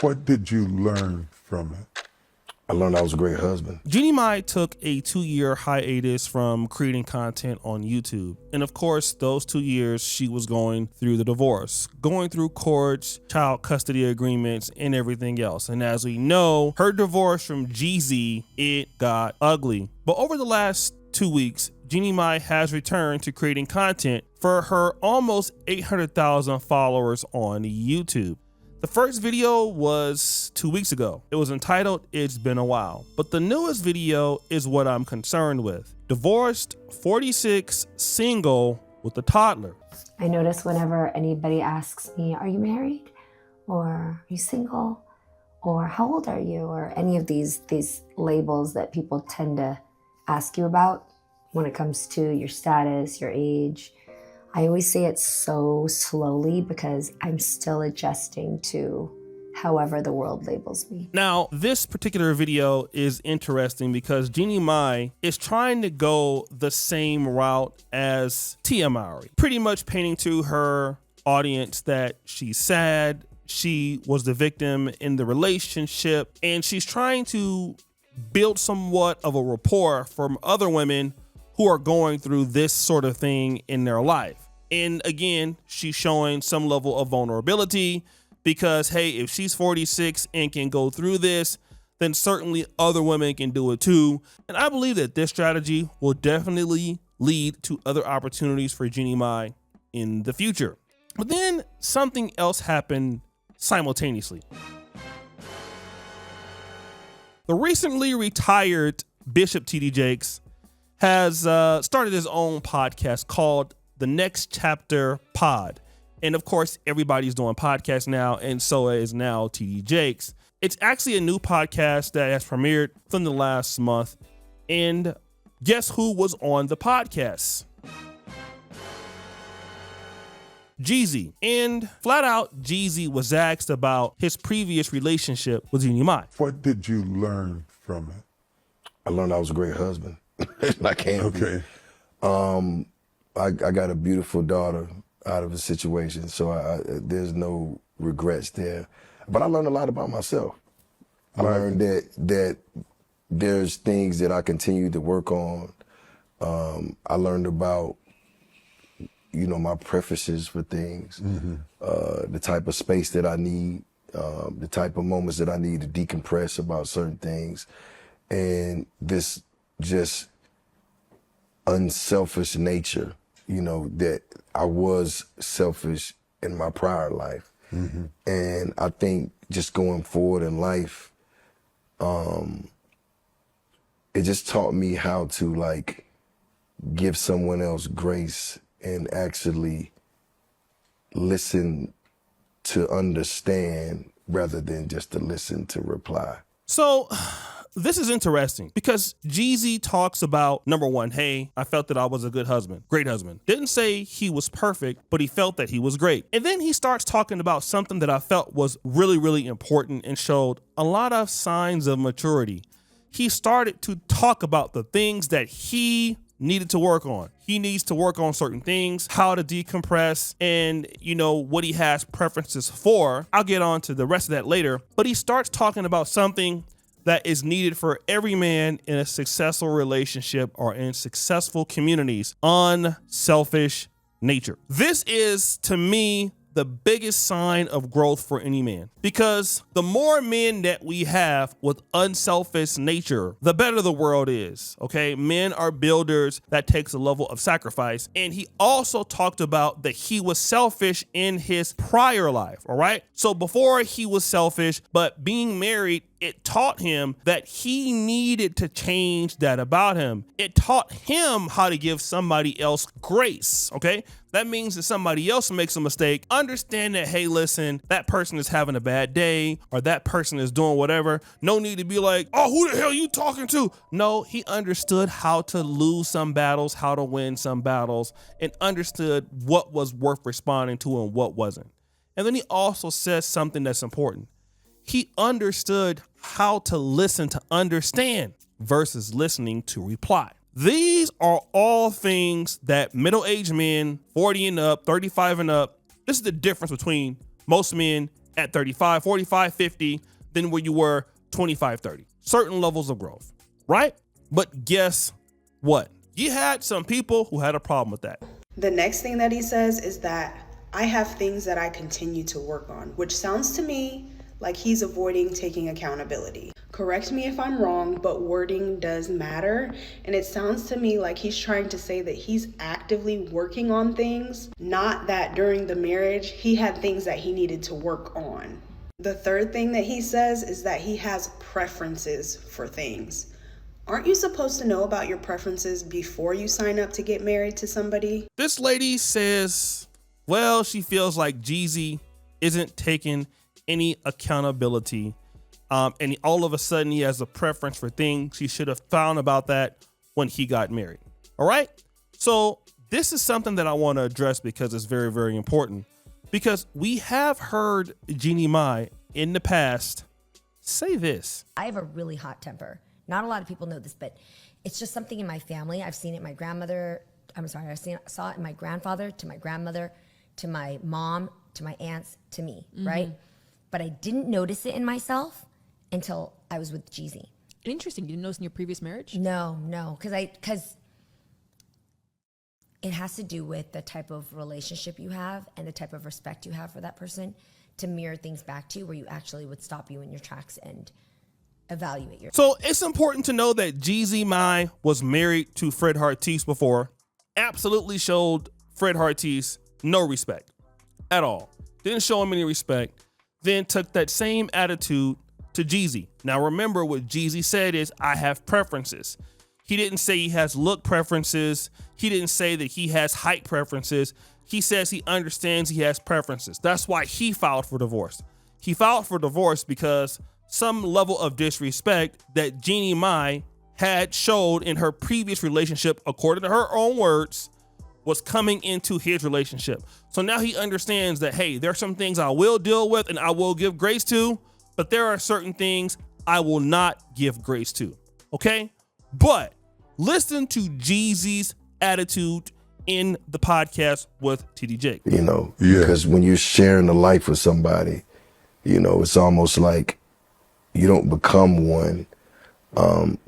What did you learn from it? I learned I was a great husband. Jeannie Mai took a 2-year hiatus from creating content on YouTube. And of course, those 2 years she was going through the divorce, going through courts, child custody agreements, and everything else. And as we know, her divorce from Jeezy, it got ugly. But over the last 2 weeks, Jeannie Mai has returned to creating content for her almost 800,000 followers on YouTube. The first video was 2 weeks ago. It was entitled, "It's Been a While." But the newest video is what I'm concerned with. Divorced, 46, single, with a toddler. I notice whenever anybody asks me, are you married? Or are you single? Or how old are you? Or any of these labels that people tend to ask you about when it comes to your status, your age. I always say it so slowly because I'm still adjusting to however the world labels me. Now, this particular video is interesting because Jeannie Mai is trying to go the same route as Tia Mowry, pretty much painting to her audience that she's sad, she was the victim in the relationship, and she's trying to build somewhat of a rapport from other women who are going through this sort of thing in their life. And again, she's showing some level of vulnerability because, hey, if she's 46 and can go through this, then certainly other women can do it too. And I believe that this strategy will definitely lead to other opportunities for Jeannie Mai in the future. But then something else happened simultaneously. The recently retired Bishop T.D. has started his own podcast called The Next Chapter Pod. And of course, everybody's doing podcasts now, and so is now T.D. Jakes. It's actually a new podcast that has premiered within the last month. And guess who was on the podcast? Jeezy. And flat out, Jeezy was asked about his previous relationship with Jeannie Mai. What did you learn from it? I learned I was a great husband. I can't be. I got a beautiful daughter out of the situation, so there's no regrets there. But I learned a lot about myself. I learned that there's things that I continue to work on. I learned about, my preferences for things, the type of space that I need, the type of moments that I need to decompress about certain things, and this just unselfish nature, that I was selfish in my prior life. And I think just going forward in life, it just taught me how to give someone else grace and actually listen to understand rather than just to listen to reply. So this is interesting because Jeezy talks about, number one, hey, I felt that I was a good husband, great husband. Didn't say he was perfect, but he felt that he was great. And then he starts talking about something that I felt was really, really important and showed a lot of signs of maturity. He started to talk about the things that he needed to work on. He needs to work on certain things, how to decompress, and what he has preferences for. I'll get on to the rest of that later, but he starts talking about something that is needed for every man in a successful relationship or in successful communities: unselfish nature. This is, to me, the biggest sign of growth for any man, because the more men that we have with unselfish nature, the better the world is. Okay, men are builders. That takes a level of sacrifice. And he also talked about that he was selfish in his prior life. All right, so before he was selfish, but being married, it taught him that he needed to change that about him. It taught him how to give somebody else grace, okay? That means that somebody else makes a mistake, understand that, hey, listen, that person is having a bad day or that person is doing whatever. No need to be like, oh, who the hell are you talking to? No, he understood how to lose some battles, how to win some battles, and understood what was worth responding to and what wasn't. And then he also says something that's important. He understood how to listen to understand versus listening to reply. These are all things that middle-aged men, 40 and up, 35 and up, this is the difference between most men at 35, 45, 50 than where you were 25, 30. Certain levels of growth, right? But guess what? You had some people who had a problem with that. The next thing that he says is that I have things that I continue to work on, which sounds to me like he's avoiding taking accountability. Correct me if I'm wrong, but wording does matter. And it sounds to me like he's trying to say that he's actively working on things, not that during the marriage he had things that he needed to work on. The third thing that he says is that he has preferences for things. Aren't you supposed to know about your preferences before you sign up to get married to somebody? This lady says, well, she feels like Jeezy isn't taking any accountability. And all of a sudden he has a preference for things. She should have found about that when he got married. All right. So this is something that I want to address because it's very, very important. Because we have heard Jeannie Mai in the past say this. I have a really hot temper. Not a lot of people know this, but it's just something in my family. I've seen it in my grandmother. Saw it in my grandfather, to my grandmother, to my mom, to my aunts, to me, right? But I didn't notice it in myself until I was with Jeezy. Interesting. You didn't notice in your previous marriage? No, because it has to do with the type of relationship you have and the type of respect you have for that person to mirror things back to you where you actually would stop you in your tracks and evaluate your. So it's important to know that Jeannie Mai was married to Fred Hartise before. Absolutely showed Fred Hartise no respect at all. Didn't show him any respect. Then took that same attitude to Jeezy. Now remember what Jeezy said is, I have preferences. He didn't say he has look preferences. He didn't say that he has height preferences. He says he understands he has preferences. That's why he filed for divorce. He filed for divorce because some level of disrespect that Jeannie Mai had showed in her previous relationship, according to her own words, was coming into his relationship. So now he understands that, hey, there are some things I will deal with and I will give grace to, but there are certain things I will not give grace to. Okay? But listen to Jeezy's attitude in the podcast with T.D. Jake. You know, because when you're sharing a life with somebody, you know, it's almost like you don't become one,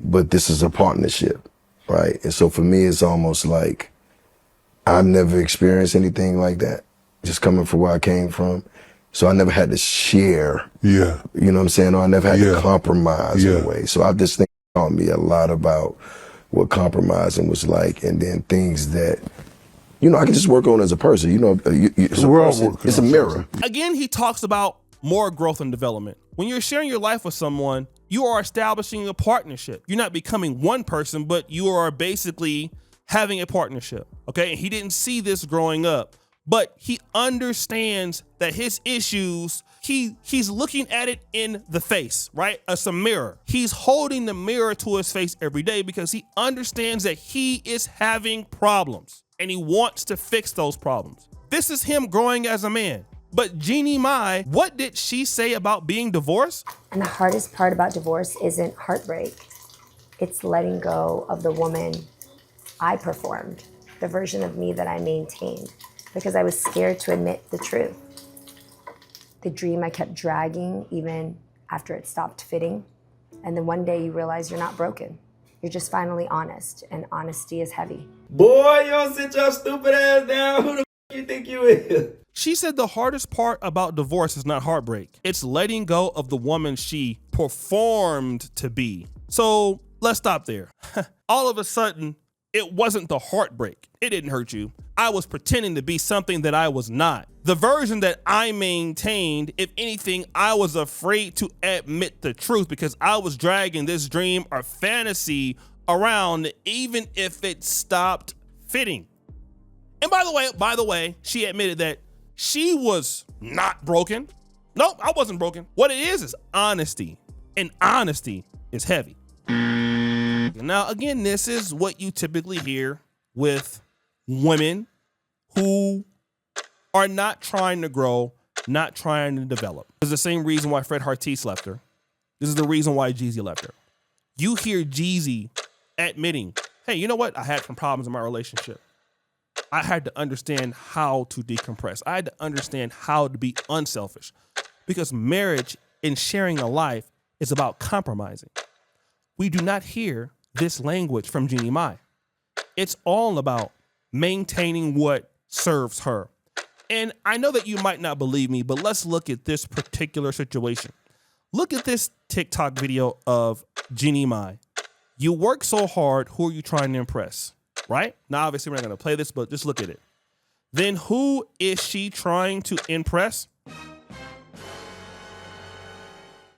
but this is a partnership, right? And so for me, it's almost like I've never experienced anything like that, just coming from where I came from. So I never had to share, you know what I'm saying? Or I never had to compromise in a way. So I just think it taught me a lot about what compromising was like, and then things that, you know, I can just work on as a person. You know, it's a mirror. Again, he talks about more growth and development. When you're sharing your life with someone, you are establishing a partnership. You're not becoming one person, but you are basically having a partnership. Okay. And he didn't see this growing up, but he understands that his issues, he's looking at it in the face, right? As a mirror. He's holding the mirror to his face every day because he understands that he is having problems and he wants to fix those problems. This is him growing as a man. But Jeannie Mai, what did she say about being divorced? And the hardest part about divorce isn't heartbreak. It's letting go of the woman I performed, the version of me that I maintained, because I was scared to admit the truth. The dream I kept dragging even after it stopped fitting. And then one day you realize you're not broken. You're just finally honest, and honesty is heavy. Boy, you don't sit your stupid ass down. Who the f*** you think you is? She said the hardest part about divorce is not heartbreak. It's letting go of the woman she performed to be. So let's stop there. All of a sudden, it wasn't the heartbreak. It didn't hurt you. I was pretending to be something that I was not. The version that I maintained, if anything, I was afraid to admit the truth because I was dragging this dream or fantasy around even if it stopped fitting. And by the way, she admitted that she was not broken. Nope, I wasn't broken. What it is honesty, and honesty is heavy. Now, again, this is what you typically hear with women who are not trying to grow, not trying to develop. It's the same reason why Fred Hartise left her. This is the reason why Jeezy left her. You hear Jeezy admitting, hey, you know what? I had some problems in my relationship. I had to understand how to decompress. I had to understand how to be unselfish. because marriage and sharing a life is about compromising. We do not hear this language from Jeannie Mai. It's all about maintaining what serves her. And I know that you might not believe me, but let's look at this particular situation. Look at this TikTok video of Jeannie Mai. You work so hard, who are you trying to impress? Right? Now, obviously, we're not going to play this, but just look at it. Then who is she trying to impress?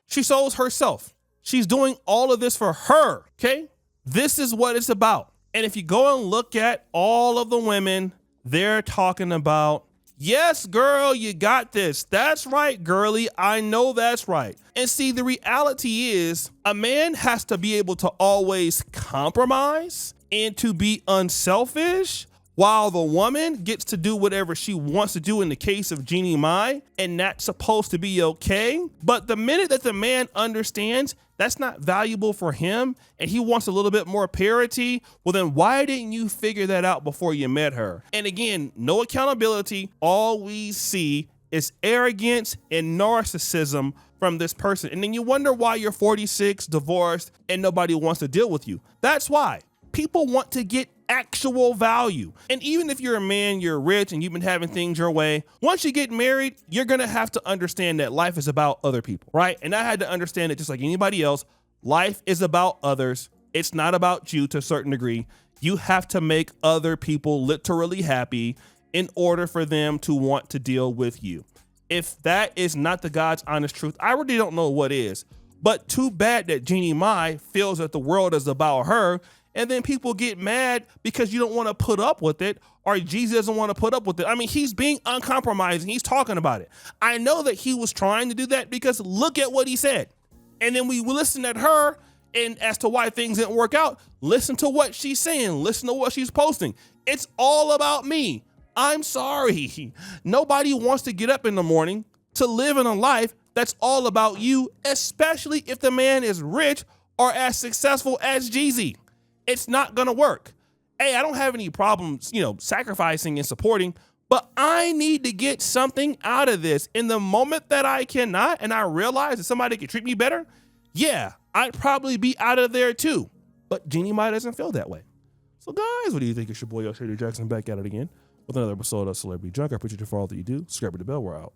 She shows herself. She's doing all of this for her, okay? This is what it's about. And if you go and look at all of the women, they're talking about, yes, girl, you got this. That's right, girly. I know that's right. And see, the reality is a man has to be able to always compromise and to be unselfish, while the woman gets to do whatever she wants to do in the case of Jeannie Mai, and that's supposed to be okay. But the minute that the man understands that's not valuable for him and he wants a little bit more parity, well then why didn't you figure that out before you met her? And again, no accountability. All we see is arrogance and narcissism from this person. And then you wonder why you're 46, divorced, and nobody wants to deal with you. That's why. People want to get actual value. And even if you're a man, you're rich, and you've been having things your way, once you get married, you're going to have to understand that life is about other people, right? And I had to understand it just like anybody else. Life is about others. It's not about you to a certain degree. You have to make other people literally happy in order for them to want to deal with you. If that is not the God's honest truth, I really don't know what is. But too bad that Jeannie Mai feels that the world is about her, and then people get mad because you don't want to put up with it, or Jeezy doesn't want to put up with it. I mean, he's being uncompromising. He's talking about it. I know that he was trying to do that because look at what he said. And then we listen at her, and as to why things didn't work out, listen to what she's saying. Listen to what she's posting. It's all about me. I'm sorry. Nobody wants to get up in the morning to live in a life that's all about you, especially if the man is rich or as successful as Jeezy. It's not gonna work. Hey, I don't have any problems, sacrificing and supporting, but I need to get something out of this. In the moment that I cannot, and I realize that somebody can treat me better, yeah, I'd probably be out of there too. But Jeannie Mai doesn't feel that way. So guys, what do you think? It's your boy, Shady Jackson, back at it again with another episode of Celebrity Junk. I appreciate you for all that you do. Subscribe to the bell. We're out.